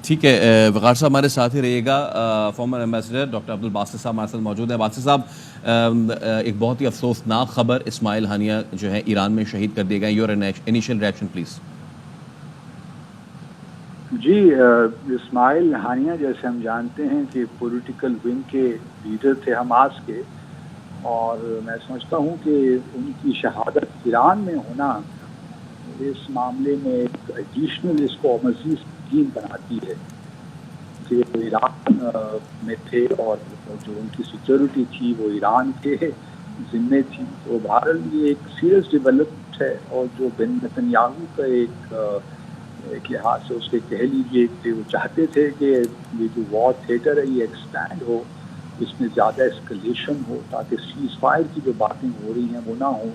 ٹھیک ہے وقار صاحب ہمارے ساتھ ہی رہیے گا. فارمر ایمبیسڈر ڈاکٹر عبدالباسط صاحب ہمارے ساتھ موجود ہیں. باسط صاحب, ایک بہت ہی افسوسناک خبر, اسماعیل ہانیہ جو ہے ایران میں شہید کر دیے گئے. Your initial reaction please. جی, اسماعیل ہانیہ جیسے ہم جانتے ہیں کہ پولیٹیکل ونگ کے لیڈر تھے حماس کے, اور میں سمجھتا ہوں کہ ان کی شہادت ایران میں ہونا اس معاملے میں ایک ایڈیشنل اس کو مزید سنگین بناتی ہے کہ ایران میں تھے اور جو ان کی سیکیورٹی تھی وہ ایران کے ذمے تھی. تو بہرحال یہ ایک سیریس ڈیولپمنٹ ہے, اور جو بن نتن یاہو کا ایک لحاظ سے اس کے کہہ لیجیے کہ وہ چاہتے تھے کہ یہ جو وار تھیٹر ہے یہ ایکسپینڈ ہو, اس میں زیادہ اسکلیشن ہو تاکہ سیز فائر کی جو باتیں ہو رہی ہیں وہ نہ ہوں.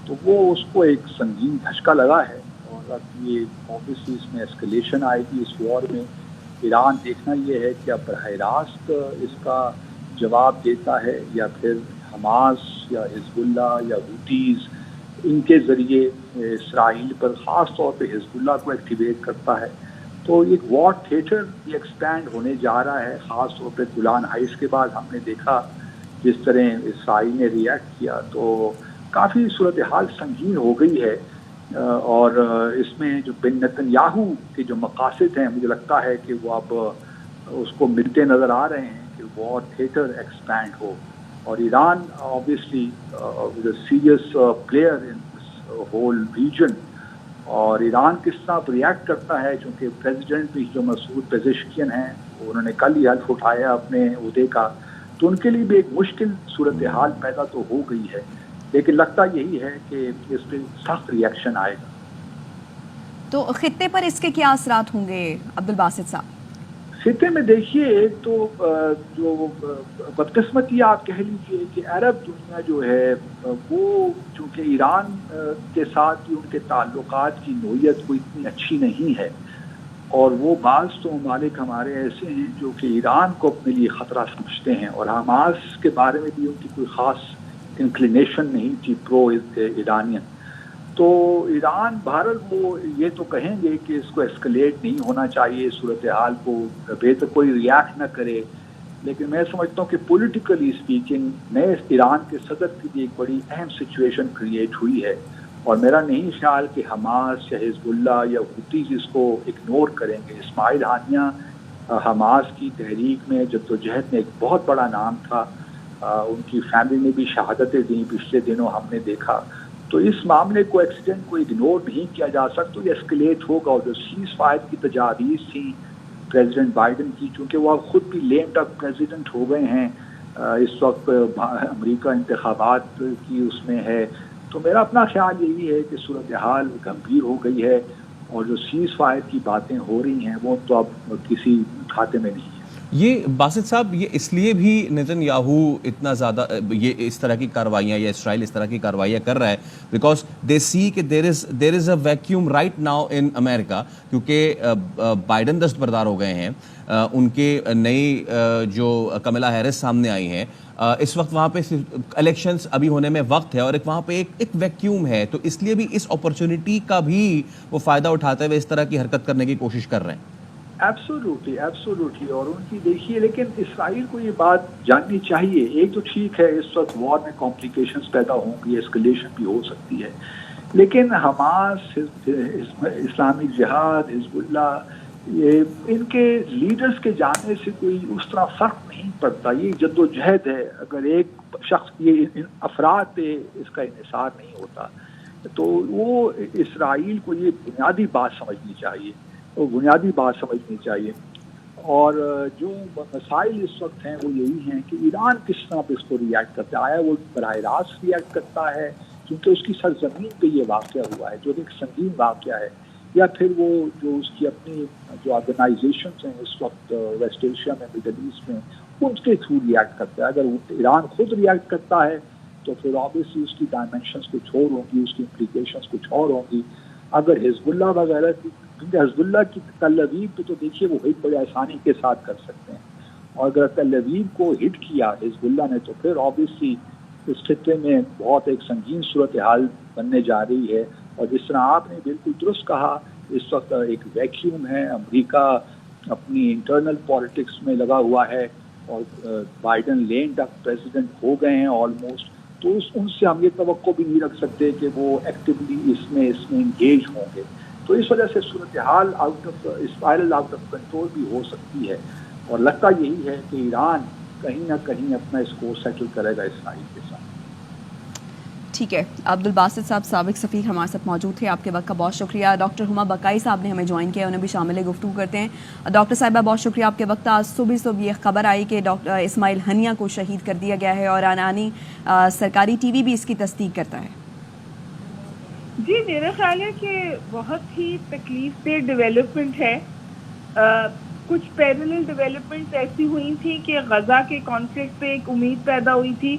تو وہ اس کو ایک سنگین دھچکا لگا ہے, اور اب یہ اوبیسلی اس میں اسکلیشن آئے گی اس وار میں. ایران دیکھنا یہ ہے کہ اب براہ راست اس کا جواب دیتا ہے یا پھر حماس یا حزب اللہ یا ہوتیز ان کے ذریعے اسرائیل پر, خاص طور پہ حزب اللہ کو ایکٹیویٹ کرتا ہے. تو ایک وار تھیٹر یہ ایکسپینڈ ہونے جا رہا ہے, خاص طور پہ گولان ہائٹس کے بعد ہم نے دیکھا جس طرح اسرائیل نے ریئیکٹ کیا تو کافی صورتحال سنگین ہو گئی ہے. اور اس میں جو بن نتن یاہو کے جو مقاصد ہیں مجھے لگتا ہے کہ وہ اب اس کو ملتے نظر آ رہے ہیں کہ وار تھیٹر ایکسپینڈ ہو, اور Iran obviously is a serious player in this whole region. اور ایران کس طرح ریئیکٹ کرتا ہے, چونکہ پریزیڈنٹ بھی جو مسعود پزشکین ہیں انہوں نے کل ہی حلف اٹھایا اپنے عہدے کا, تو ان کے لیے بھی ایک مشکل صورتحال پیدا تو ہو گئی ہے, لیکن لگتا یہی ہے کہ اس پہ سخت ریئیکشن آئے گا. تو خطے پر اس کے کیا اثرات ہوں گے عبدالباسط صاحب؟ خطے میں دیکھیے, ایک تو جو بدقسمتی آپ کہہ لیجیے کہ عرب دنیا جو ہے وہ چونکہ ایران کے ساتھ بھی ان کے تعلقات کی نوعیت کوئی اتنی اچھی نہیں ہے, اور وہ بعض تو ممالک ہمارے ایسے ہیں جو کہ ایران کو اپنے لیے خطرہ سمجھتے ہیں, اور حماس کے بارے میں بھی ان کی کوئی خاص انکلینیشن نہیں تھی پرو ایرانین. تو ایران بہرحال وہ یہ تو کہیں گے کہ اس کو ایسکلیٹ نہیں ہونا چاہیے, صورتحال کو بہتر کوئی ریئیکٹ نہ کرے, لیکن میں سمجھتا ہوں کہ پولیٹیکلی اسپیکنگ نئے ایران کے صدر کے لیے ایک بڑی اہم سچویشن کریٹ ہوئی ہے, اور میرا نہیں خیال کہ حماس یا حزب اللہ یا ہوتیز اس کو اگنور کریں گے. اسماعیل ہانیہ حماس کی تحریک میں جدوجہد میں ایک بہت بڑا نام تھا, ان کی فیملی نے بھی شہادتیں دیں پچھلے دنوں ہم نے دیکھا. تو اس معاملے کو ایکسیڈنٹ کو اگنور نہیں کیا جا سکتا, یہ ایسکلیٹ ہوگا. اور جو سیز فائر کی تجاویز تھیں پریزیڈنٹ بائیڈن کی, چونکہ وہ اب خود بھی لیم ڈک پریزیڈنٹ ہو گئے ہیں, اس وقت امریکہ انتخابات کی اس میں ہے, تو میرا اپنا خیال یہی ہے کہ صورتحال گمبھیر ہو گئی ہے, اور جو سیز فائر کی باتیں ہو رہی ہیں وہ تو اب کسی کھاتے میں نہیں ہے. یہ باسط صاحب, یہ اس لیے بھی نتن یاہو اتنا زیادہ یہ اس طرح کی کارروائیاں یا اسرائیل اس طرح کی کارروائیاں کر رہا ہے بیکاز دے سی کہ دیر از اے ویکیوم رائٹ ناؤ ان امریکہ, کیونکہ بائیڈن دستبردار ہو گئے ہیں, ان کے نئی جو کملا ہیرس سامنے آئی ہیں, اس وقت وہاں پہ الیکشنز ابھی ہونے میں وقت ہے, اور ایک وہاں پہ ایک ویکیوم ہے, تو اس لیے بھی اس اپرچونٹی کا بھی وہ فائدہ اٹھاتے ہوئے اس طرح کی حرکت کرنے کی کوشش کر رہے ہیں. ایبسولوٹلی. اور ان کی دیکھیے, لیکن اسرائیل کو یہ بات جاننی چاہیے, ایک تو ٹھیک ہے اس وقت وار میں کمپلیکیشنز پیدا ہوں گی, اسکلیشن بھی ہو سکتی ہے, لیکن حماس, اسلامک جہاد, حزب اللہ, یہ ان کے لیڈرز کے جانے سے کوئی اس طرح فرق نہیں پڑتا. یہ جدوجہد ہے, اگر ایک شخص یہ افراد پہ اس کا انحصار نہیں ہوتا, تو وہ اسرائیل کو یہ بنیادی بات سمجھنی چاہیے, اور جو مسائل اس وقت ہیں وہ یہی ہیں کہ ایران کس طرح پہ اس کو ریئیکٹ کرتا ہے. آیا وہ براہ راست ریئیکٹ کرتا ہے کیونکہ اس کی سرزمین پہ یہ واقعہ ہوا ہے جو ایک سنگین واقعہ ہے, یا پھر وہ جو اس کی اپنی جو آرگنائزیشنز ہیں اس وقت ویسٹ ایشیا میں, مڈل ایسٹ میں, ان کے تھرو ریئیکٹ کرتا ہے. اگر ایران خود ریئیکٹ کرتا ہے تو پھر آبویسلی اس کی ڈائمینشنز کچھ اور ہوں گی, اس کی امپلیکیشنز کچھ اور ہوں گی. اگر حزب اللہ وغیرہ کی, کیونکہ حزب اللہ کی تل ابیب پہ تو دیکھیے وہ ہٹ بڑے آسانی کے ساتھ کر سکتے ہیں, اور اگر تل ابیب کو ہٹ کیا حزب اللہ نے تو پھر آبویسلی اس خطے میں بہت ایک سنگین صورتحال بننے جا رہی ہے. اور جس طرح آپ نے بالکل درست کہا, اس وقت ایک ویکیوم ہے, امریکہ اپنی انٹرنل پالیٹکس میں لگا ہوا ہے اور بائیڈن لین تک پریزیڈنٹ ہو گئے ہیں آلموسٹ، تو ان سے ہم یہ توقع بھی نہیں رکھ سکتے کہ وہ ایکٹیولی اس میں انگیج ہوں گے. تو اس وجہ سے صورتحال اسپائرل آؤٹ آف کنٹرول بھی ہو سکتی ہے، اور لگتا یہی ہے کہ ایران کہیں نہ کہیں اپنا اسکور سیٹل کرے گا اسرائیل کے ساتھ. ٹھیک ہے، عبدالباسط صاحب سابق سفیر ہمارے ساتھ موجود تھے. آپ کے وقت کا بہت شکریہ. ڈاکٹر ہما بقائی صاحب نے ہمیں جوائن کیا، انہیں بھی شامل گفتگو کرتے ہیں. ڈاکٹر صاحبہ بہت شکریہ آپ کے وقت. آج صبح یہ خبر آئی کہ ڈاکٹر اسماعیل ہنیہ کو شہید کر دیا گیا ہے، اور عنانی سرکاری ٹی وی بھی اس کی تصدیق کرتا ہے. جی میرا خیال ہے کہ بہت ہی تکلیف دہ ڈیولپمنٹ ہے. کچھ پیرلل ڈیولپمنٹس ایسی ہوئی تھیں کہ غزہ کے کانفلکٹ پہ ایک امید پیدا ہوئی تھی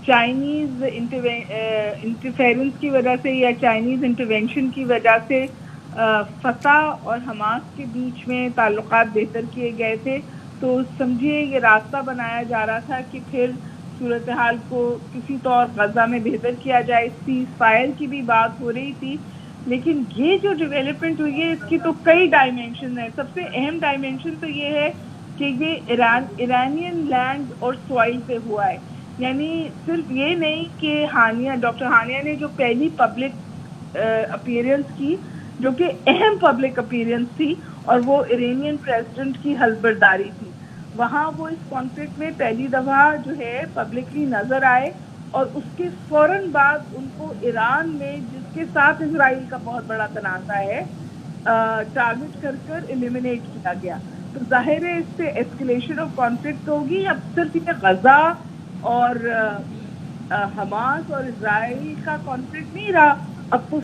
چائنیز انٹرفیرنس کی وجہ سے یا چائنیز انٹرونشن کی وجہ سے. فتح اور حماس کے بیچ میں تعلقات بہتر کیے گئے تھے، تو سمجھیے یہ راستہ بنایا جا رہا تھا کہ پھر صورتحال کو کسی طور غزہ میں بہتر کیا جائے. سیز فائر کی بھی بات ہو رہی تھی، لیکن یہ جو ڈیولپمنٹ ہوئی ہے اس کی تو کئی ڈائمینشن ہیں. سب سے اہم ڈائمینشن تو یہ ہے کہ یہ ایرانین لینڈ اور سوائل پہ ہوا ہے. یعنی صرف یہ نہیں کہ ڈاکٹر ہانیہ نے جو پہلی پبلک اپیئرنس کی، جو کہ اہم پبلک اپیئرنس تھی، اور وہ ایرانین پریزیڈنٹ کی حلف برداری تھی، وہاں وہ اس کانفلکٹ میں پہلی دفعہ جو ہے پبلکلی نظر آئے، اور اس کے فوراً بعد ان کو ایران میں جس کے ساتھ اسرائیل کا بہت بڑا تنازع ہے ٹارگٹ کر ایلیمینیٹ کیا گیا. تو ظاہر ہے اس سے ایسکلیشن آف کانفلکٹ ہوگی. اب صرف یہ غزہ اور حماس اور اسرائیل کا کانفلکٹ نہیں رہا، اب تو